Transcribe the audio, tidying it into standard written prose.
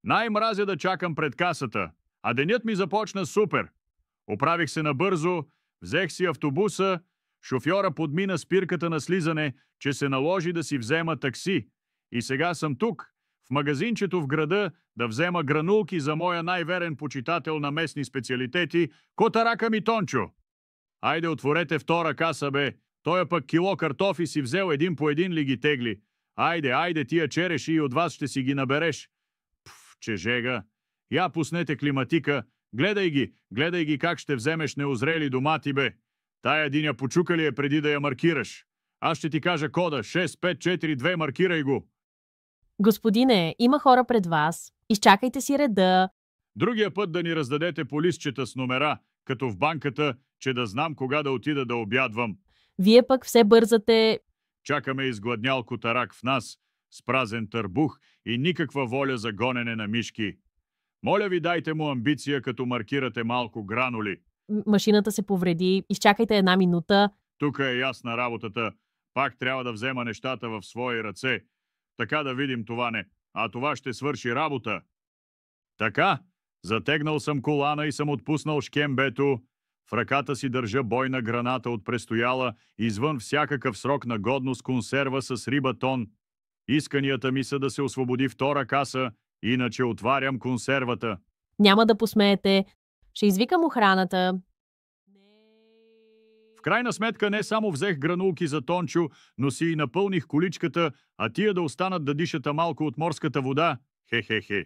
Най-мразя да чакам пред касата, а денят ми започна супер. Оправих се набързо, взех си автобуса, шофьора подмина спирката на слизане, че се наложи да си взема такси. И сега съм тук, в магазинчето в града, да взема гранулки за моя най-верен почитател на местни специалитети, котарака ми Тончо. Айде, отворете втора каса, бе. Той пък кило картофи си взел един по един ли ги тегли. Айде, тия череши и от вас ще си ги набереш. Пф, че жега. Я пуснете климатика. Гледай ги как ще вземеш неозрели домати, бе. Тая диня почука ли е преди да я маркираш? Аз ще ти кажа кода 6542, маркирай го. Господине, има хора пред вас. Изчакайте си реда. Другия път да ни раздадете по листчета с номера, като в банката, че да знам кога да отида да обядвам. Вие пък все бързате. Чакаме изгладнял котарак в нас, с празен търбух и никаква воля за гонене на мишки. Моля ви, дайте му амбиция, като маркирате малко гранули. Машината се повреди. Изчакайте 1 минута. Тук е ясна работата. Пак трябва да взема нещата в свои ръце. Така да видим това не. А това ще свърши работа. Така, затегнал съм колана и съм отпуснал шкембето. В ръката си държа бойна граната от престояла, извън всякакъв срок на годност консерва с риба тон. Исканията ми са да се освободи втора каса, иначе отварям консервата. Няма да посмеете. Ще извикам охраната. В крайна сметка не само взех гранулки за Тончо, но си и напълних количката, а тия да останат да дишат малко от морската вода. Хе-хе-хе.